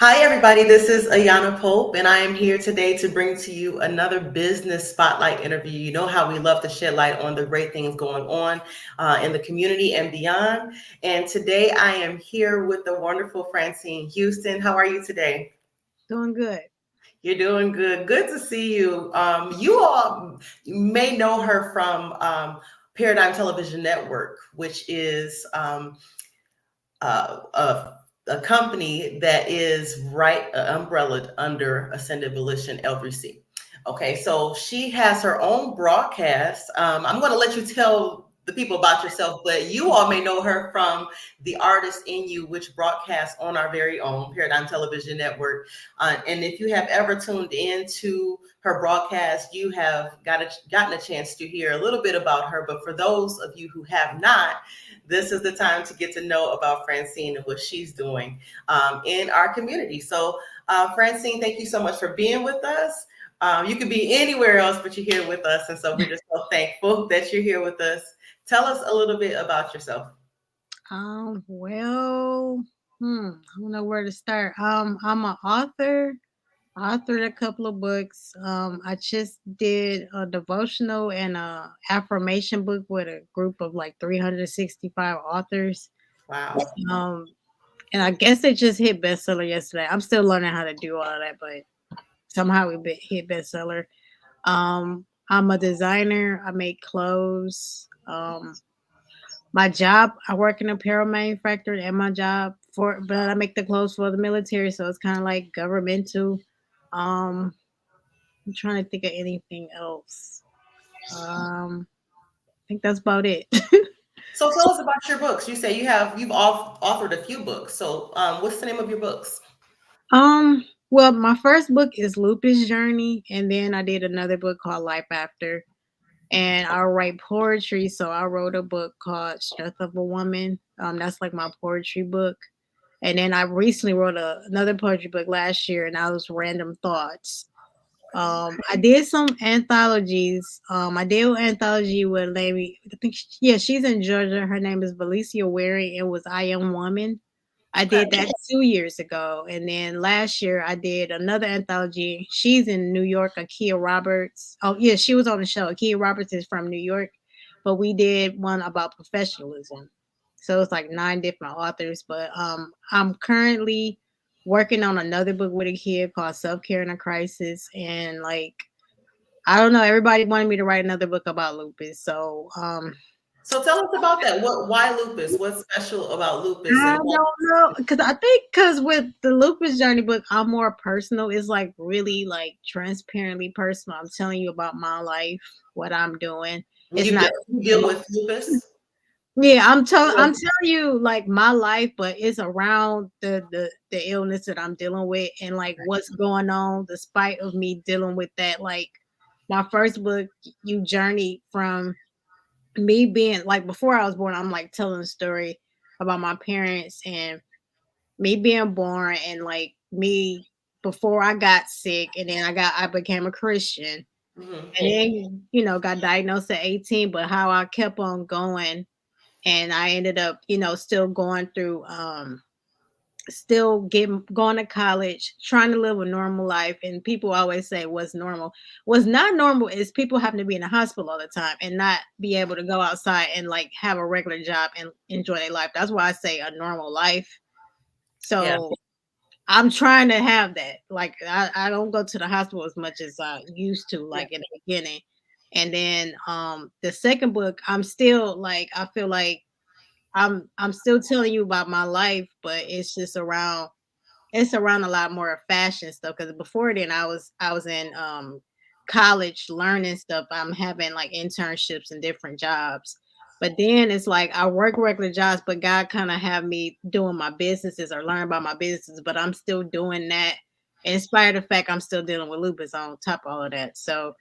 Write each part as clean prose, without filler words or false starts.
Hi, everybody. This is Ayana Pope, and I am here today to bring to you another business spotlight interview. You know how we love to shed light on the great things going on in the community and beyond. And today I am here with the wonderful Francine Houston. How are you today? Doing good. You're doing good. Good to see you. You all may know her from Paradigm Television Network, which is a company that is right umbrellaed under Ascended Volition LBC. Okay, so she has her own broadcast. I'm going to let you tell the people about yourself, but you all may know her from The Artist in You, which broadcasts on our very own Paradigm Television Network. And if you have ever tuned into her broadcast, you have gotten a chance to hear a little bit about her. But for those of you who have not, this is the time to get to know about Francine and what she's doing in our community. So, Francine, thank you so much for being with us. You could be anywhere else, but you're here with us. And so we're just so thankful that you're here with us. Tell us a little bit about yourself. Well, I don't know where to start. I'm an author. I authored a couple of books. I just did a devotional and a affirmation book with a group of like 365 authors. Wow. Um, and I guess it just hit bestseller yesterday. I'm still learning how to do all that, but somehow hit bestseller. I'm a designer. I make clothes. My job, I work in a apparel manufacturer at my job but I make the clothes for the military, so it's kind of like governmental. Um, I'm trying to think of anything else. I think that's about it. So tell us about your books. You say you've authored a few books. So what's the name of your books? Well, my first book is Lupus Journey, and then I did another book called Life After. And I write poetry, so I wrote a book called Strength of a Woman. That's like my poetry book. And then I recently wrote another poetry book last year, and that was Random Thoughts. I did some anthologies. I did an anthology with a lady. I think, yeah, she's in Georgia. Her name is Valencia Wary. It was I Am Woman. I Okay. did that 2 years ago, and then last year I did another anthology. She's in New York. Akia Roberts. Oh yeah, she was on the show. Akia Roberts is from New York, but we did one about professionalism. So it's like 9 different authors. But I'm currently working on another book with a kid called Self Care in a Crisis, and like I don't know, everybody wanted me to write another book about lupus. So So tell us about that. Why lupus? What's special about lupus I and don't why? know, because I think because with the lupus journey book, I'm more personal. It's like really like transparently personal. I'm telling you about my life, what I'm doing. It's not You deal with lupus? yeah, I'm telling you like my life, but it's around the illness that I'm dealing with and like what's going on despite of me dealing with that. Like my first book, you journey from me being like before I was born, I'm like telling a story about my parents and me being born and like me before I got sick and then I became a Christian Mhm. and then got diagnosed at 18, but how I kept on going and I ended up still going through still getting going to college, trying to live a normal life. And people always say what's normal. What's not normal is people having to be in the hospital all the time and not be able to go outside and like have a regular job and enjoy their life. That's why I say a normal life. Yeah. So I'm trying to have that. Like I don't go to the hospital as much as I used to, Yeah. like in the beginning. And then the second book, I'm still like I feel like I'm still telling you about my life, but it's around a lot more of fashion stuff. Because before then I was in college learning stuff. I'm having like internships and different jobs. But then it's like I work regular jobs, but God kind of have me doing my businesses or learn about my businesses, but I'm still doing that in spite of the fact I'm still dealing with lupus on top of all of that. So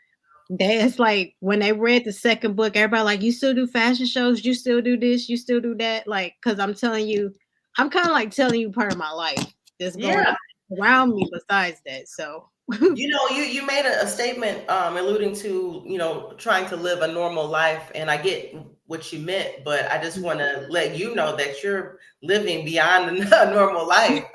it's like when they read the second book, everybody like, you still do fashion shows, you still do this, you still do that. Like, cause I'm telling you, I'm kind of like telling you part of my life that's going Yeah. on around me besides that. So You made a statement alluding to, trying to live a normal life, and I get what you meant, but I just want to let you know that you're living beyond a normal life.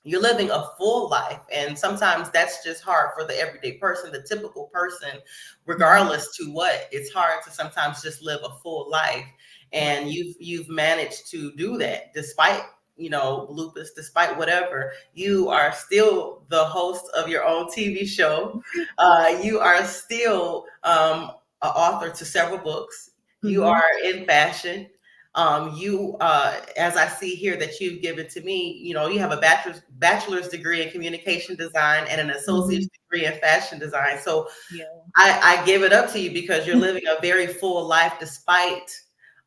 you're living a full life, and sometimes that's just hard for the everyday person, the typical person, Mhm. regardless to what. It's hard to sometimes just live a full life, and Right. you've managed to do that despite, lupus, despite whatever. You are still the host of your own TV show. You are still an author to several books. You Mhm. are in fashion. You, as I see here that you've given to me, you have a bachelor's degree in communication design and an associate's Mhm. degree in fashion design. So Yeah. I give it up to you because you're living a very full life despite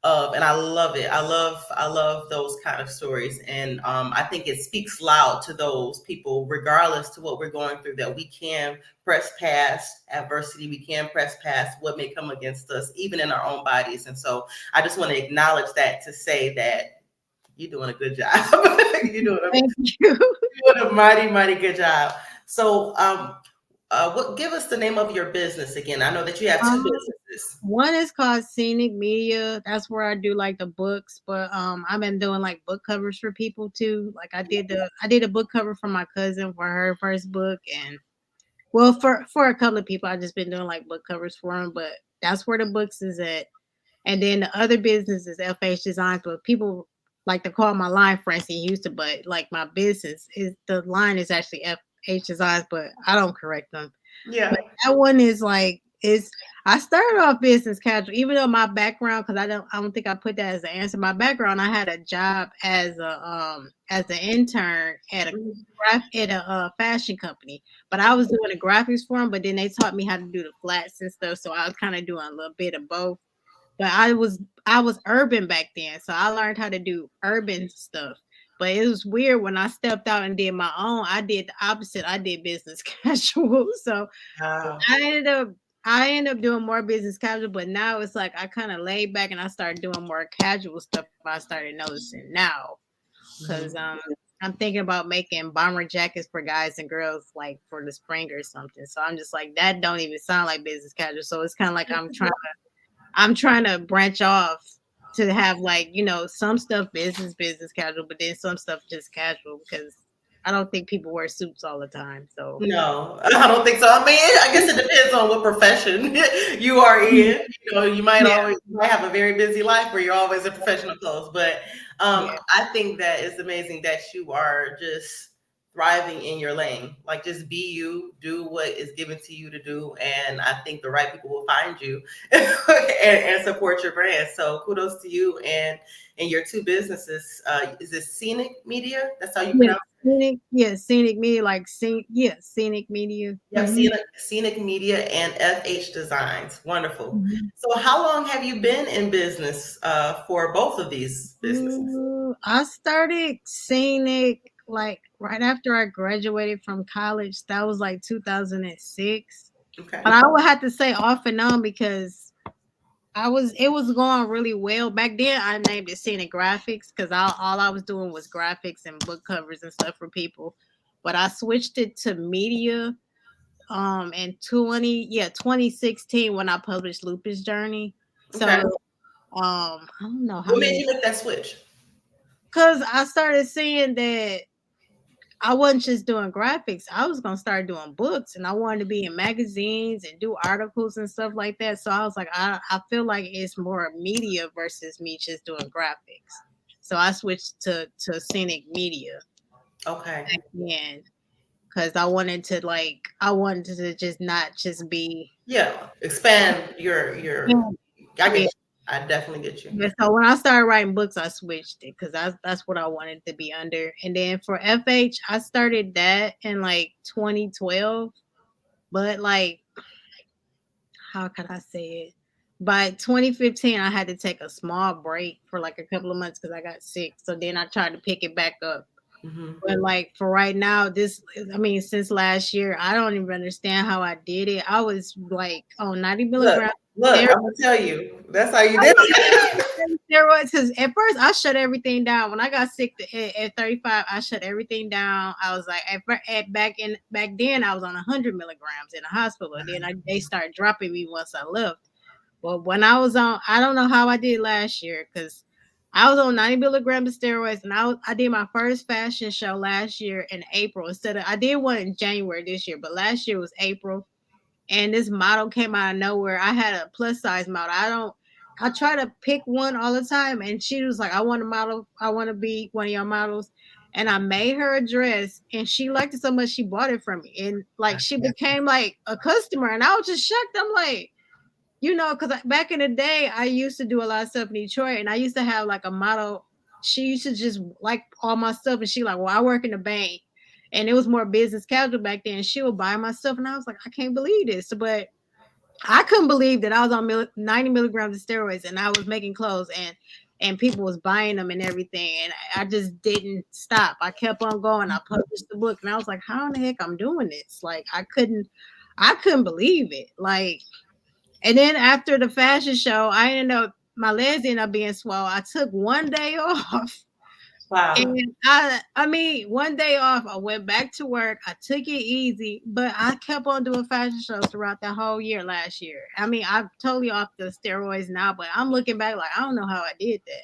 of, and I love it. I love those kind of stories, and I think it speaks loud to those people, regardless to what we're going through, that we can press past adversity. We can press past what may come against us, even in our own bodies. And so I just want to acknowledge that, to say that you're doing a good job. you're doing a Thank you. you're doing a mighty, mighty good job. So, what? Give us the name of your business again. I know that you have two Um, businesses. One is called Scenic Media. That's where I do like the books, but I've been doing like book covers for people too. Like I did a book cover for my cousin for her first book, and well, for a couple of people, I just been doing like book covers for them. But that's where the books is at. And then the other business is FH Designs, but people like to call my line Francine Houston, but like my business is, the line is actually FH Designs, but I don't correct them. But Yeah. that one is like is I started off business casual, even though my background, because I don't think I put that as an answer. My background, I had a job as an intern Mhm. at a fashion company, but I was doing the graphics for them. But then they taught me how to do the flats and stuff, so I was kind of doing a little bit of both. But I was urban back then, so I learned how to do urban stuff. But it was weird when I stepped out and did my own. I did the opposite. I did business casual. So Wow. I ended up I ended up doing more business casual, but now it's like I kind of laid back and I started doing more casual stuff. I started noticing now because Mhm. I'm thinking about making bomber jackets for guys and girls like for the spring or something. So I'm just like that don't even sound like business casual. So it's kind of like I'm trying to branch off to have like, some stuff business casual, but then some stuff just casual because I don't think people wear suits all the time. So No, I don't think so. I mean, I guess it depends on what profession you are in. yeah, You might have a very busy life where you're always in professional clothes. But yeah. I think that it's amazing that you are just thriving in your lane. Like, just be you, do what is given to you to do, and I think the right people will find you and support your brand. So kudos to you and your two businesses. Is it Scenic Media? That's how you Yeah, pronounce. scenic media, like scenic media. Yep, Scenic Media and FH Designs. Wonderful. Mhm. So, how long have you been in business for both of these businesses? I started scenic like right after I graduated from college. That was like 2006. Okay. But I would have to say off and on because it was going really well. Back then I named it Scenic Graphics because all I was doing was graphics and book covers and stuff for people. But I switched it to media in 2016 when I published Lupus Journey. So Okay. I don't know how What made many, you make that switch? because I started seeing that I wasn't just doing graphics. I was gonna start doing books, and I wanted to be in magazines and do articles and stuff like that. So I was like, I feel like it's more media versus me just doing graphics. So I switched to scenic media Okay. again because I wanted to just not just be. Yeah. Expand your. I get Yeah. you. I definitely get you. Yeah, so when I started writing books, I switched it because that's what I wanted to be under. And then for FH, I started that in like 2012. But like, how could I say it? By 2015, I had to take a small break for like a couple of months because I got sick. So then I tried to pick it back up. Hmm. But like for right now, I mean, since last year, I don't even understand how I did it. I was like on 90 Look, milligrams look. I'm gonna tell you. That's how you I did was it. on steroids because at first I shut everything down. When I got sick at 35, I shut everything down. I was like, back then, I was on 100 milligrams in the hospital. Then they started dropping me once I left. But when I was on, I don't know how I did last year because I was on 90 milligrams of steroids, and I did my first fashion show last year in April. Instead of I did one in January this year, but last year was April. And this model came out of nowhere. I had a plus size model. I try to pick one all the time, and she was like, "I want a model. I want to be one of your models." And I made her a dress, and she liked it so much she bought it from me, and like she became like a customer, and I was just shocked. I'm like, because back in the day, I used to do a lot of stuff in Detroit, and I used to have like a model. She used to just like all my stuff, and she like, well, I work in the bank, and it was more business casual back then. She would buy my stuff, and I was like, I can't believe this, but I couldn't believe that I was on 90 milligrams of steroids, and I was making clothes, and people was buying them and everything, and I just didn't stop. I kept on going. I published the book, and I was like, how in the heck I'm doing this? Like I couldn't believe it. Like, and then after the fashion show, I ended up my legs ended up being swole. I took one day off. Wow. And I mean, one day off, I went back to work. I took it easy, but I kept on doing fashion shows throughout the whole year last year. I mean, I'm totally off the steroids now, but I'm looking back like I don't know how I did that.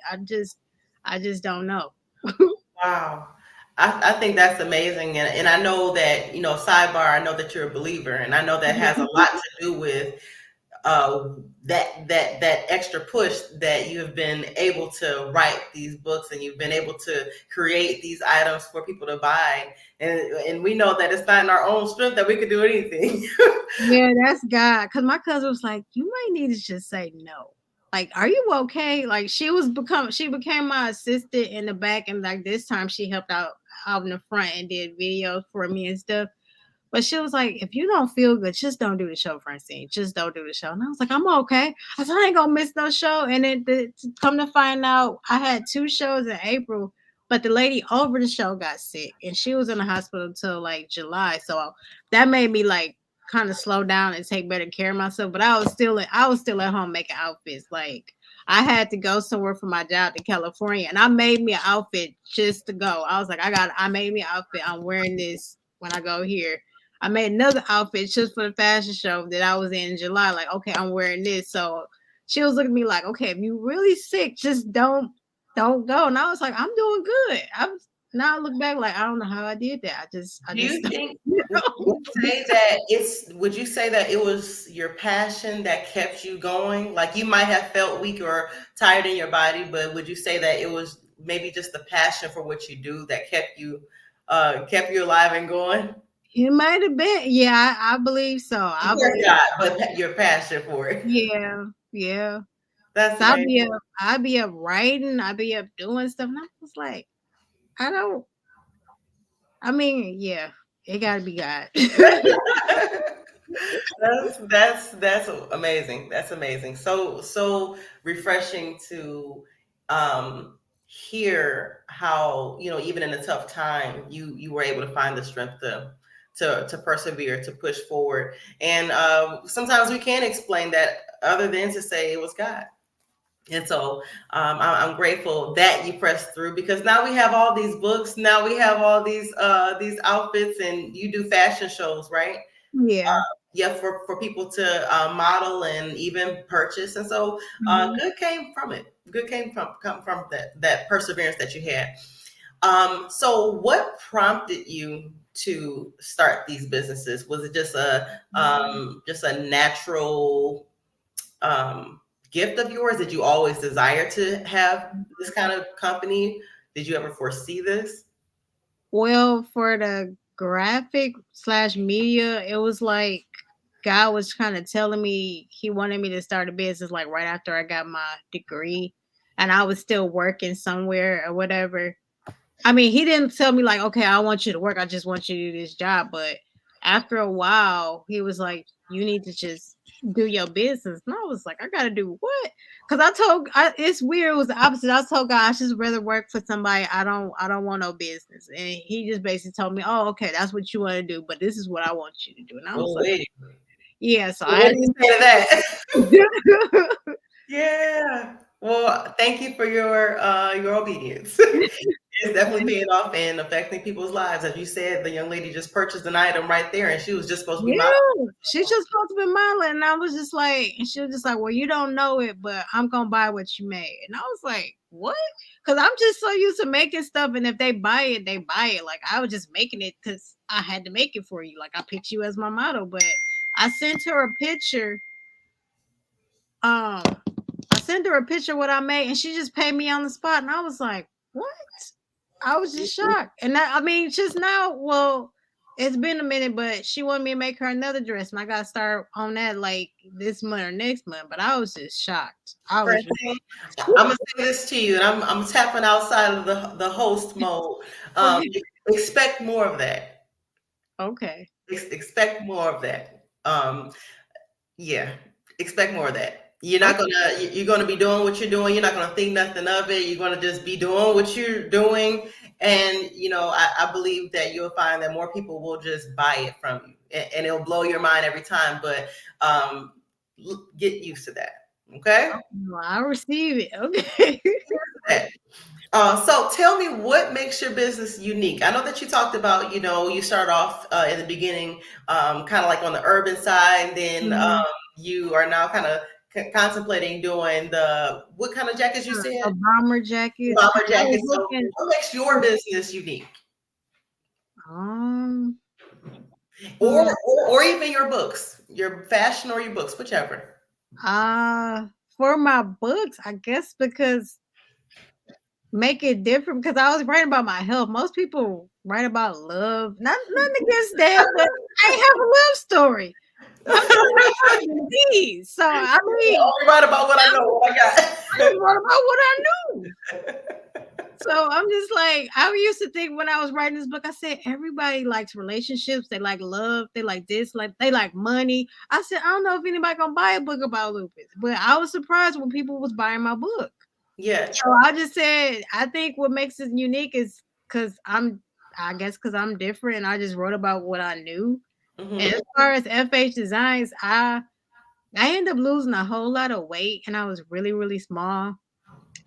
I just don't know. Wow. I think that's amazing. And I know that, sidebar, I know that you're a believer, and I know that has a lot to do with that extra push that you have been able to write these books, and you've been able to create these items for people to buy. And we know that it's not in our own strength that we could do anything. Yeah, that's God. Cause my cousin was like, "You might need to just say no. Like, are you okay?" Like, she became my assistant in the back, and like this time she helped out in the front and did videos for me and stuff. But she was like, if you don't feel good, just don't do the show, Francine. Just don't do the show. And I was like, I'm okay. I said, I ain't gonna miss no show. And then to come to find out, I had two shows in April, but the lady over the show got sick, and she was in the hospital until like July. So that made me like kind of slow down and take better care of myself. But I was still at home making outfits. Like, I had to go somewhere for my job to California, and I made me an outfit just to go. I was like, I made me an outfit. I'm wearing this when I go here. I made another outfit just for the fashion show that I was in July. Like, okay, I'm wearing this. So she was looking at me like, okay, if you really sick, just don't go. And I was like, I'm doing good. Now I look back like I don't know how I did that. I Do just you think, would you say that it was your passion that kept you going? Like, you might have felt weak or tired in your body, but would you say that it was maybe just the passion for what you do that kept you alive and going? it might have been. Yeah, I believe so. Of I course believe not, so. but your passion for it. Yeah, yeah. That's So amazing. I'd be up writing, I'd be up doing stuff. And I was like, I don't I mean, yeah, it gotta be God. That's amazing. That's amazing. So refreshing to hear how, even in a tough time, you were able to find the strength to persevere, to push forward. And sometimes we can't explain that other than to say it was God. And so I'm grateful that you pressed through, because now we have all these books. Now we have all these outfits, and you do fashion shows, right? Yeah. Yeah, for people to model and even purchase. And so Mhm. good came from it. Good came from that perseverance that you had. So what prompted you to start these businesses? Was it just a natural gift of yours? Did you always desire to have this kind of company? Did you ever foresee this? Well, for the graphic slash media, it was like God was kind of telling me he wanted me to start a business like right after I got my degree, and I was still working somewhere or whatever. I mean, he didn't tell me like, okay, I want you to work. I just want you to do this job. But after a while, he was like, you need to just do your business. And I was like, I gotta do what? Because it's weird. It was the opposite. I told God I just rather work for somebody. I don't want no business. And he just basically told me, oh, okay, that's what you want to do, but this is what I want you to do. And I was Oh, like, wait. yeah. So What I do had you say to that? to. Yeah. Well, thank you for your obedience. It's definitely paying off and affecting people's lives. As you said, the young lady just purchased an item right there, and she was just supposed to be modeling. Yeah, she's just supposed to be modeling, and I was just like, and she was just like, "Well, you don't know it, but I'm gonna buy what you made." And I was like, "What?" Because I'm just so used to making stuff, and if they buy it, they buy it. Like I was just making it because I had to make it for you. Like I picked you as my model, but I sent her a picture. Um, I sent her a picture of what I made, and she just paid me on the spot, and I was like, "What?" I was just shocked. And that, I mean, just now, well, it's been a minute, but she wanted me to make her another dress, and I got to start on that like this month or next month. But I was just shocked. I was just Francine, like, I'm gonna say this to you, and I'm tapping outside of the host mode. Um, okay. expect more of that. Okay. Expect more of that. Yeah, expect more of that. Okay. You're gonna be doing what you're doing. You're not gonna think nothing of it. You're gonna just be doing what you're doing, and I believe that you'll find that more people will just buy it from you, and it'll blow your mind every time. But um, get used to that. Okay. Well, I receive it. Okay. Okay. So tell me what makes your business unique. I know that you talked about, you started off in the beginning, kind of like on the urban side, and then Mhm. you are now kind of contemplating doing what kind of jackets you said? A bomber jackets. 'Cause Bomber I was jackets. So looking. what makes your business unique? Um. Or, hmm, or even your books, your fashion or your books, whichever. uh, for my books, I guess because make it different because I was writing about my health. Most people write about love. Nothing against that, but I have a love story. I'm trying to have a disease. So I Yeah, mean, only write about what I know, what I I got. just wrote about what I knew. So I'm just like, I used to think when I was writing this book, I said everybody likes relationships, they like love, they like this, like they like money. I said, I don't know if anybody gonna buy a book about lupus, but I was surprised when people was buying my book. Yeah. So I just said, I think what makes it unique is because I guess because I'm different and I just wrote about what I knew. And Hmm. as far as FH designs, I ended up losing a whole lot of weight and I was really, really small.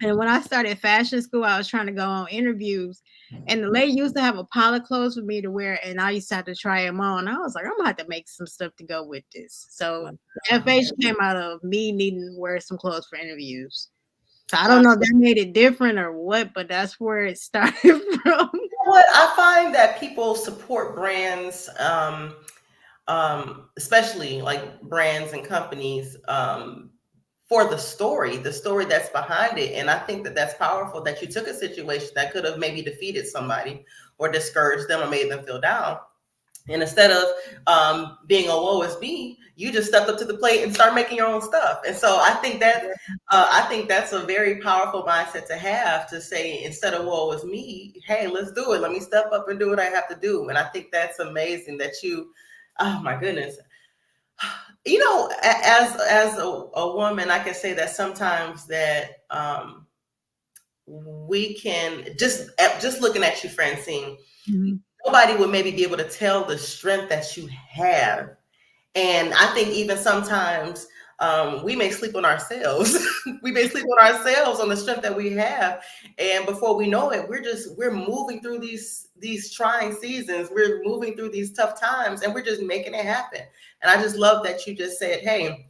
And when I started fashion school, I was trying to go on interviews. And the lady used to have a pile of clothes for me to wear, and I used to have to try them on. I was like, I'm gonna have to make some stuff to go with this. So FH came out of me needing to wear some clothes for interviews. So I don't know if that made it different or what, but that's where it started from. What I find that people support brands, especially like brands and companies, for the story that's behind it. And I think that that's powerful that you took a situation that could have maybe defeated somebody or discouraged them or made them feel down. And instead of being a woe is me, you just stepped up to the plate and start making your own stuff. And so I think that's a very powerful mindset to have, to say instead of woe is me, hey, let's do it. Let me step up and do what I have to do. And I think that's amazing that you, oh my goodness, as a woman, I can say that sometimes that we can just looking at you, Francine, Mhm. nobody would maybe be able to tell the strength that you have. And I think even sometimes we may sleep on ourselves. We may sleep on ourselves on the strength that we have. And before we know it, we're moving through these trying seasons. We're moving through these tough times and we're just making it happen. And I just love that you just said, hey,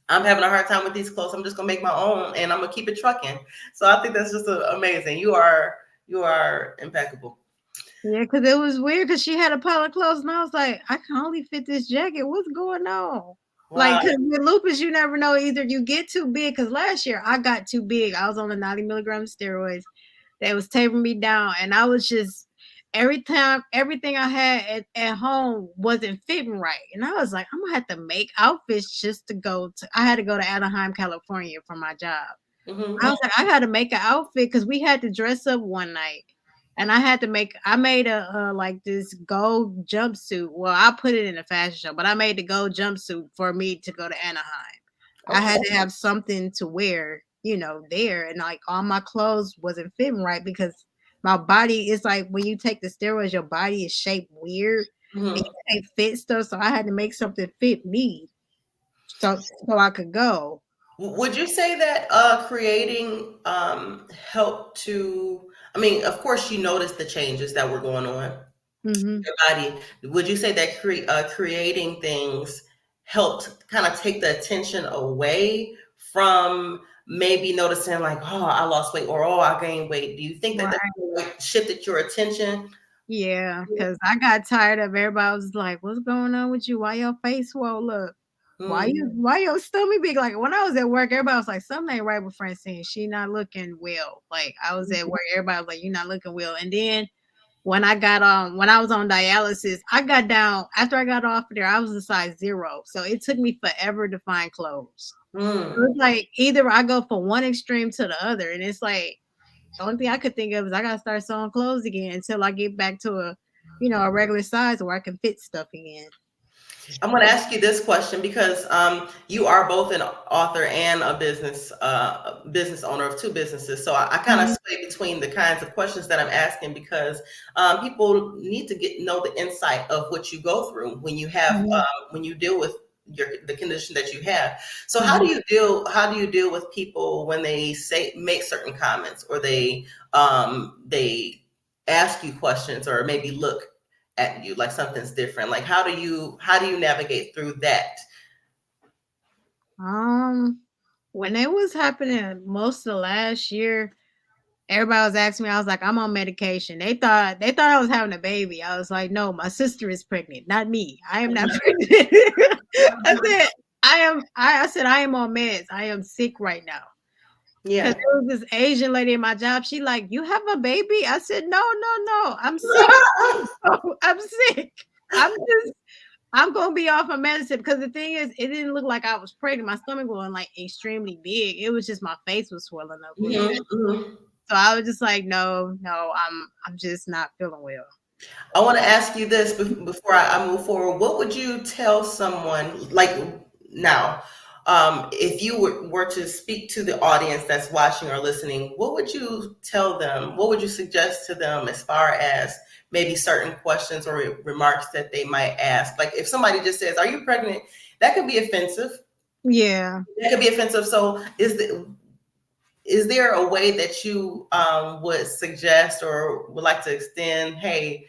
I'm having a hard time with these clothes. I'm just gonna make my own and I'm gonna keep it trucking. So I think that's just amazing. You are impeccable. Yeah, because it was weird because she had a pile of clothes, and I was like, I can only fit this jacket. What's going on? Like, Wow. because with lupus, you never know. Either you get too big, because last year I got too big. I was on the 90 milligram steroids. They was tapering me down, and I was just every time everything I had at home wasn't fitting right, and I was like, I'm gonna have to make outfits just to go to. I had to go to Anaheim, California for my job. I Hmm. was like, I had to make an outfit because we had to dress up one night. And I made a like this gold jumpsuit. Well, I put it in a fashion show, but I made the gold jumpsuit for me to go to Anaheim. I Okay. had to have something to wear, there. And like all my clothes wasn't fitting right because my body is like when you take the steroids, your body is shaped weird and Hmm. you can't fit stuff. So I had to make something fit me so I could go. Would you say that creating helped to I mean, of course, you noticed the changes that were going on Mhm. your body. Would you say that creating things helped kind of take the attention away from maybe noticing like, oh, I lost weight or oh, I gained weight? Do you think that Right. like, shifted your attention? Yeah, cause I got tired of everybody was like, "What's going on with you? Why your face swole up? Mm, Why your stomach big?" Like, when I was at work, everybody was like, "Something ain't right with Francine. She not looking well." Like, I was at work, everybody was like, "You're not looking well." And then when I was on dialysis, I got down after I got off of there, I was a size 0. So it took me forever to find clothes. So mm. it's like either I go from one extreme to the other, and it's like the only thing I could think of is I gotta start sewing clothes again until I get back to a regular size where I can fit stuff again. I'm going to ask you this question because you are both an author and a business owner of two businesses. So I kind of Mhm, sway between the kinds of questions that I'm asking because people need to know the insight of what you go through mhm, when you deal with the condition that you have. So mhm. how do you deal with people when they say make certain comments or they ask you questions or maybe look at you like something's different? Like how do you navigate through that? Um, when it was happening most of the last year, everybody was asking me, I was like, "I'm on medication." They thought I was having a baby. I was like, "No, my sister is pregnant, not me. I am not pregnant." I said, I said, "I am on meds. I am sick right now." 'Cause Yeah. there was this Asian lady in my job, she like, "You have a baby?" I said, "No, no, no, I'm sick. I'm sick. I'm just I'm gonna be off of medicine," because the thing is, it didn't look like I was pregnant. My stomach wasn't, like, extremely big. It was just my face was swelling up a little Mhm, bit. mhm. So I was just like, "No, no, I'm just not feeling well." I want to ask you this before I move forward. What would you tell someone like now, if you were to speak to the audience that's watching or listening? What would you tell them? What would you suggest to them as far as maybe certain questions or remarks that they might ask? Like if somebody just says, "Are you pregnant?" That could be offensive. Yeah. That could be offensive. So is there a way that you would suggest or would like to extend, hey,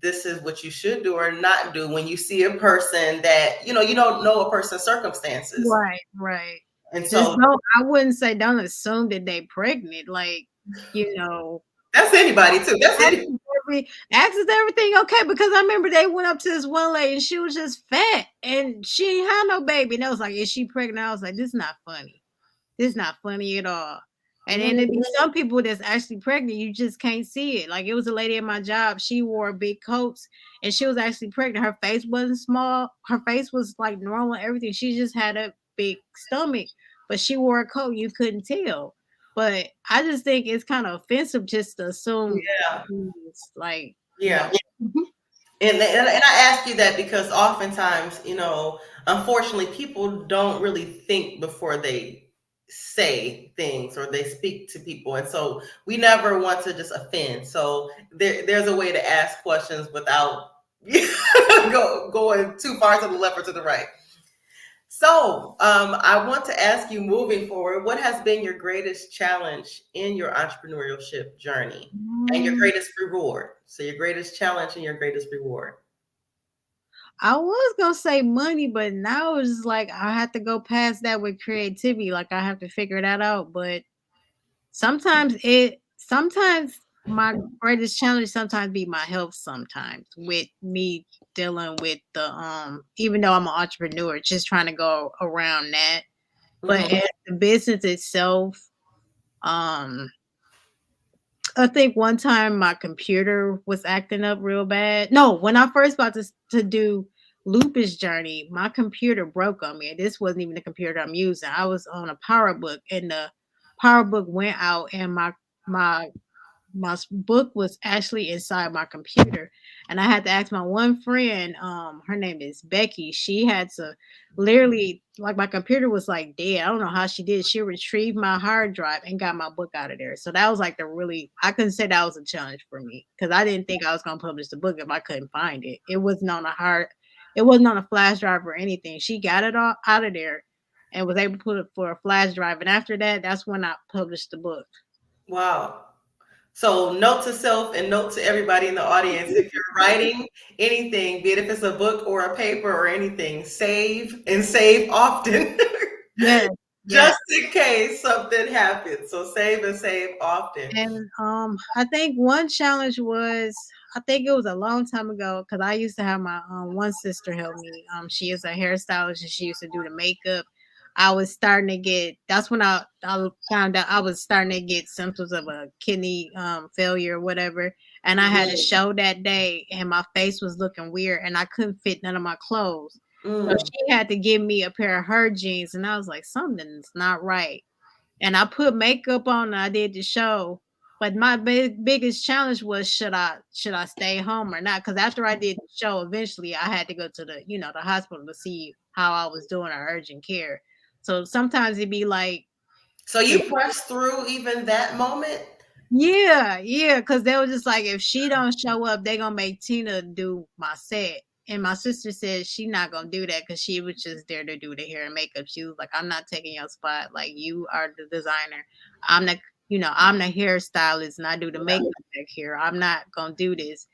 this is what you should do or not do when you see a person that, you don't know a person's circumstances. Right, right. And Just so don't I wouldn't say don't assume that they pregnant, like, you know, that's anybody too. That's ask it. is ask is everything okay? Because I remember they went up to this one lady and she was just fat and she ain't had no baby. And they was like, "Is she pregnant?" I was like, "This is not funny. This is not funny at all." And then there be some people that's actually pregnant, you just can't see it. Like it was a lady at my job, she wore big coats and she was actually pregnant. Her face wasn't small, her face was like normal, everything. She just had a big stomach, but she wore a coat, you couldn't tell. But I just think it's kind of offensive just to assume Yeah. things like, no. Yeah. And I ask you that because oftentimes, unfortunately, people don't really think before they say things or they speak to people. And so we never want to just offend. So there's a way to ask questions without going too far to the left or to the right. So I want to ask you moving forward, what has been your greatest challenge in your entrepreneurship journey and your Mm, greatest reward? So your greatest challenge and your greatest reward. I was gonna say money, but now it's just like I have to go past that with creativity. Like I have to figure that out. But sometimes my greatest challenge sometimes be my health sometimes with me dealing with the even though I'm an entrepreneur, just trying to go around that. But Mhm. as the business itself, um I think one time my computer was acting up real bad. No, when I first about to do Lupus Journey, my computer broke on me. And this wasn't even the computer I'm using. I was on a PowerBook and the PowerBook went out and my book was actually inside my computer and I had to ask my one friend, her name is Becky. She had to literally, like, my computer was like dead. I don't know how she did. She retrieved my hard drive and got my book out of there. So that was like the really, I couldn't say that was a challenge for me because I didn't think I was going to publish the book if I couldn't find it. It wasn't on a flash drive or anything. She got it all out of there and was able to put it for a flash drive, and after that, that's when I published the book. Wow. So, note to self and note to everybody in the audience: if you're writing anything, be it if it's a book or a paper or anything, save and save often, Yes, yes. just in case something happens. So, save and save often. And I think one challenge was, I think it was a long time ago because I used to have my one sister help me. She is a hairstylist and she used to do the makeup. I was starting to get, that's when I found out I was starting to get symptoms of a kidney failure or whatever. And I had a Mm, show that day and my face was looking weird and I couldn't fit none of my clothes. So mm. she had to give me a pair of her jeans and I was like, something's not right, and I put makeup on and I did the show. But my biggest challenge was, should I stay home or not? Because after I did the show, eventually I had to go to the hospital to see how I was doing our urgent care. So sometimes it'd be like, So, you pressed through even that moment? yeah, yeah, because they were just like, if she don't show up, they gonna make Tina do my set. And my sister said she not gonna do that because she was just there to do the hair and makeup. She was like, I'm not taking your spot. Like, you are the designer. I'm the I'm the hairstylist and I do the Yeah. makeup back here. I'm not gonna do this.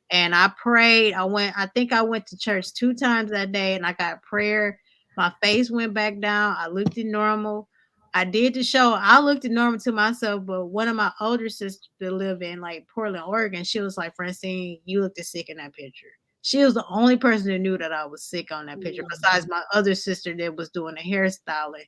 And I prayed. I think I went to church 2 times that day and I got prayer. My face went back down. I looked at normal. I did the show. I looked at normal to myself, but one of my older sisters that live in like Portland, Oregon, she was like, Francine, you looked sick in that picture. She was the only person that knew that I was sick on that picture, besides my other sister that was doing the hairstyling.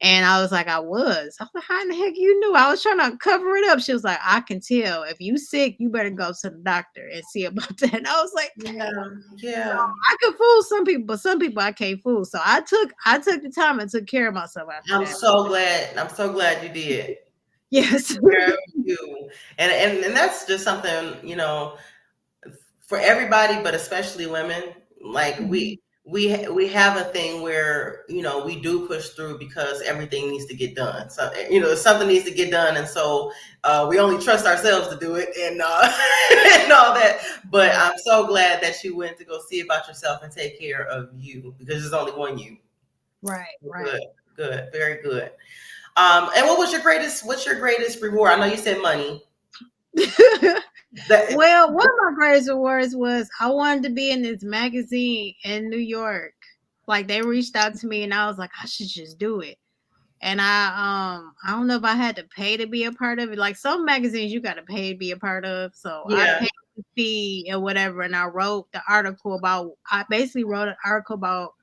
And I was like, I was. I was like, how in the heck you knew? I was trying to cover it up. She was like, I can tell. If you sick, you better go to the doctor and see about that. And I was like, Yeah. Yeah. I could fool some people, but some people I can't fool. So I took the time and took care of myself after I'm that. so glad. I'm so glad you did. Yes. Care of you. And that's just something, for everybody, but especially women. Like Mhm. we have a thing where we do push through because everything needs to get done. So something needs to get done, and so we only trust ourselves to do it, and and all that. But Right, I'm so glad that you went to go see about yourself and take care of you, because there's only one you. right, right. Good, good, very good. And what's your greatest reward? I know you said money. That Well, one of my greatest awards was I wanted to be in this magazine in New York. Like they reached out to me and I was like, I should just do it. And I don't know if I had to pay to be a part of it. Like some magazines you gotta pay to be a part of. So I yeah. paid the fee or whatever and I basically wrote an article about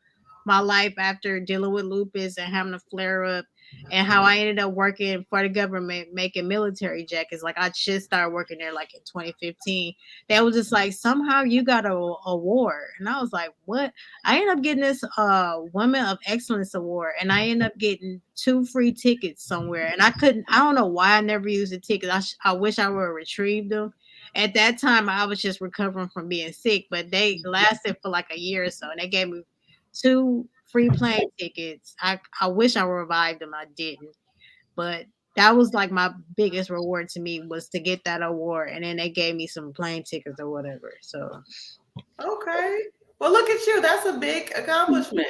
my life after dealing with lupus and having a flare up, and how I ended up working for the government making military jackets. Like I just started working there like in 2015. They was just like, somehow you got a award. And I was like, what? I ended up getting this Women of Excellence award and I ended up getting 2 free tickets somewhere. And I don't know why I never used the tickets. I wish I would have retrieved them. At that time, I was just recovering from being sick, but they lasted for like a year or so. And they gave me 2 free plane tickets. I wish I revived them. I didn't, but that was like my biggest reward to me was to get that award, and then they gave me some plane tickets or whatever. So Okay. Well, look at you. That's a big accomplishment.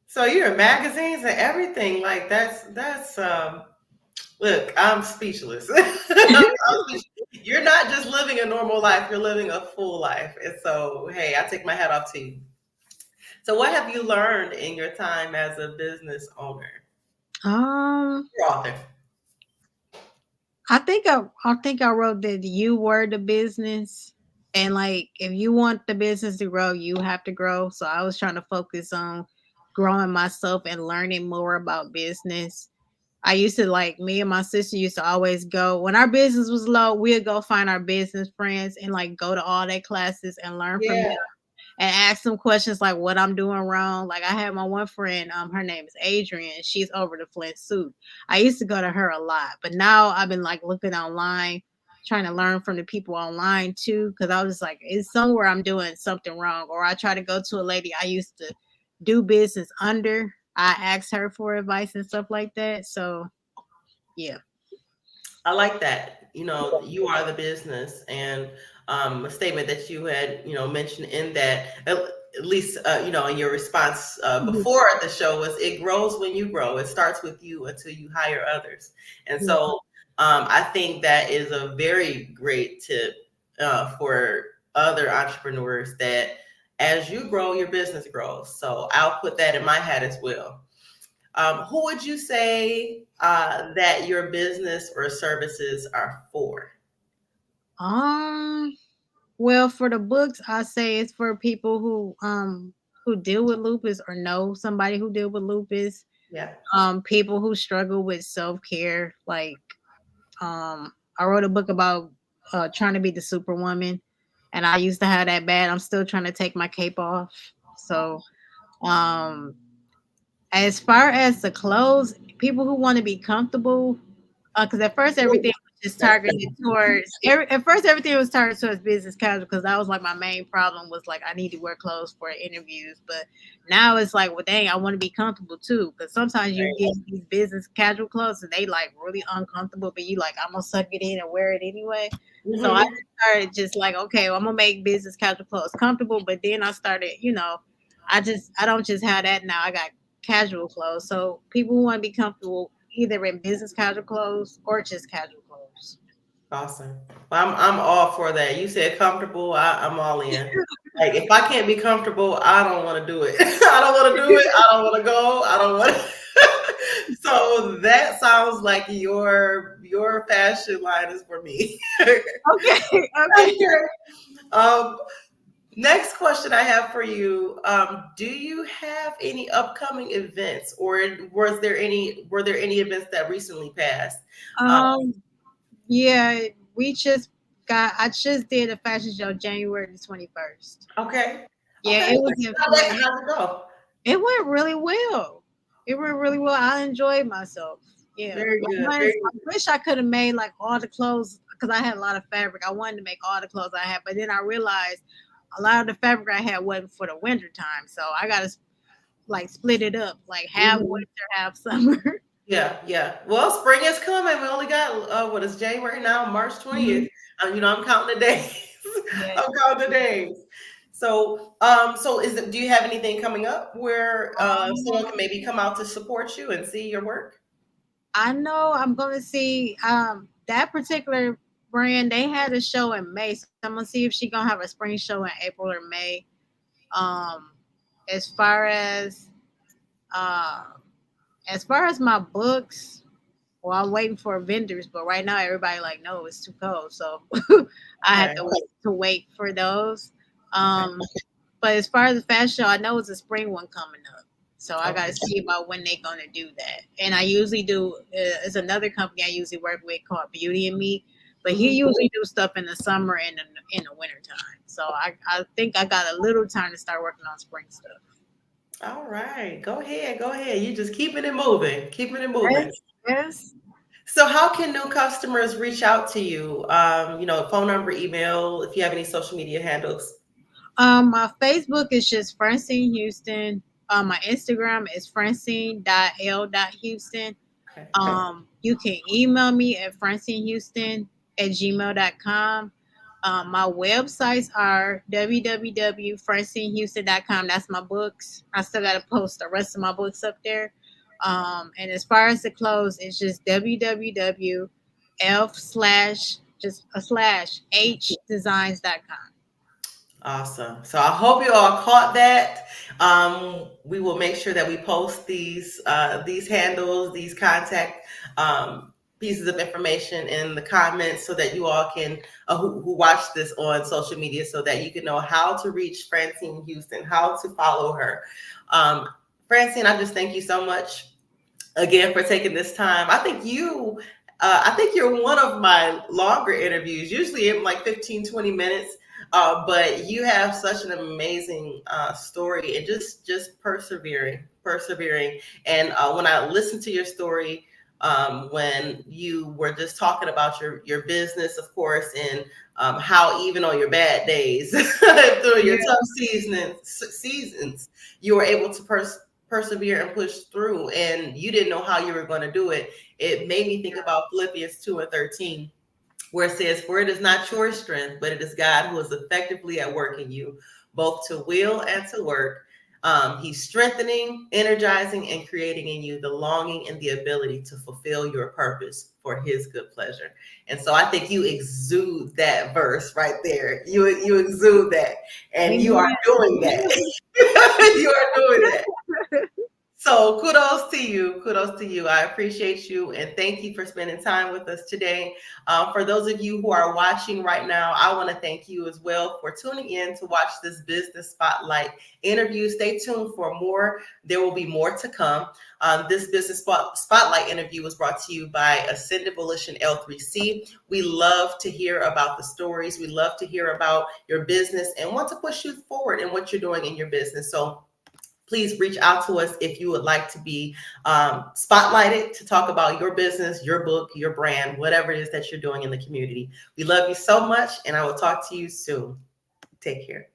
So you're in magazines and everything. Like that's. Look, I'm speechless. I'm speechless. You're not just living a normal life. You're living a full life. And so, hey, I take my hat off to you. So, what have you learned in your time as a business owner? um, You're author. I think I wrote that you were the business, and like if you want the business to grow, you have to grow. So I was trying to focus on growing myself and learning more about business. I used to like me and my sister used to always go when our business was low, we'd go find our business friends and like go to all their classes and learn from them Yeah. and ask them questions like what I'm doing wrong. Like I had my one friend, her name is Adrian. She's over the Flint suit. I used to go to her a lot, but now I've been like looking online, trying to learn from the people online too. Cause I was like, it's somewhere I'm doing something wrong. Or I try to go to a lady I used to do business under. I asked her for advice and stuff like that. So yeah. I like that. You are the business, and a statement that you had, mentioned in that, at least, in your response Mhm. before the show was, it grows when you grow. It starts with you until you hire others. And Yeah. so, I think that is a very great tip for other entrepreneurs, that as you grow, your business grows. So I'll put that in my hat as well. Who would you say that your business or services are for? Um, well, for the books, I say it's for people who deal with lupus or know somebody who deal with lupus. Yeah. People who struggle with self care. Like, I wrote a book about trying to be the superwoman, and I used to have that bad. I'm still trying to take my cape off. So, um, as far as the clothes, people who want to be comfortable, because at first everything was just targeted towards. At first everything was targeted towards business casual because that was like my main problem was like I need to wear clothes for interviews. But now it's like, well, dang, I want to be comfortable too. Because sometimes you get these business casual clothes and they like really uncomfortable, but you like I'm gonna suck it in and wear it anyway. So I Hmm. just started just like, okay, well, I'm gonna make business casual clothes comfortable. But then I started, I don't just have that now. I got casual clothes. So people who want to be comfortable either in business casual clothes or just casual clothes. Awesome. Well, I'm all for that. You said comfortable. I'm all in. Like if I can't be comfortable, I don't want to do it. I don't want to do it. I don't want to go. I don't want to. So that sounds like your fashion line is for me. Okay, okay. um, Next question I have for you: do you have any upcoming events, or were there any events that recently passed? Um, Um, yeah, we just I just did a fashion show January the 21st. okay, Yeah, okay. it was in How'd Florida. it go? It went really well. It went really well. I enjoyed myself. Yeah. Very Like good. mine's, Very I wish I could have made like all the clothes because I had a lot of fabric. I wanted to make all the clothes I had, but then I realized a lot of the fabric I had wasn't for the winter time. So I gotta like split it up, like half good. winter, half summer. Yeah, yeah. Well, spring is coming. We only got what is January now, March 20th. Mhm. I'm counting the days. Yeah. I'm counting the days. So, do you have anything coming up where someone can maybe come out to support you and see your work? I know I'm gonna see that particular brand. They had a show in May, so I'm gonna see if she gonna have a spring show in April or May. Um, as far as uh, as far as my books, well, I'm waiting for vendors, but right now everybody like, no, it's too cold, so I have Okay. to wait for those. Okay. Um, but as far as the fashion show, I know it's a spring one coming up. So I got to Okay. see about when they're going to do that. And I usually do, it's another company I usually work with called Beauty and Me. But he Mhm. usually do stuff in the summer and in the winter time. So I think I got a little time to start working on spring stuff. All right. Go ahead. Go ahead. You just keeping it moving. Keeping it moving. Yes, yes. So, how can new customers reach out to you? Phone number, email, if you have any social media handles. My Facebook is just Francine Houston. My Instagram is francine.l.houston. Okay. You can email me at francehouston@gmail.com. My websites are www.francehouston.com. That's my books. I still got to post the rest of my books up there. And as far as the clothes, it's just www.f slash just a slash h designs.com. Awesome. So I hope you all caught that. We will make sure that we post these handles, these contact pieces of information in the comments so that you all can who watch this on social media so that you can know how to reach Francine Houston, how to follow her. Um, Francine, I just thank you so much again for taking this time. I think you're one of my longer interviews. Usually I'm like 15, 20 minutes. But you have such an amazing story and just persevering. And when I listened to your story, when you were just talking about your business, of course, and how even on your bad days, through your Yeah. tough seasons, you were able to persevere and push through, and you didn't know how you were going to do it. It made me think about Philippians 2:13, where it says, "For it is not your strength, but it is God who is effectively at work in you, both to will and to work." He's strengthening, energizing, and creating in you the longing and the ability to fulfill your purpose for his good pleasure. And so I think you exude that verse right there. You exude that, and you are Amen. doing that. You are doing that. So kudos to you. Kudos to you. I appreciate you and thank you for spending time with us today. For those of you who are watching right now, I want to thank you as well for tuning in to watch this Business Spotlight interview. Stay tuned for more. There will be more to come. This Business Spotlight interview was brought to you by Ascended Volition L3C. We love to hear about the stories. We love to hear about your business and want to push you forward in what you're doing in your business. So please reach out to us if you would like to be spotlighted to talk about your business, your book, your brand, whatever it is that you're doing in the community. We love you so much, and I will talk to you soon. Take care.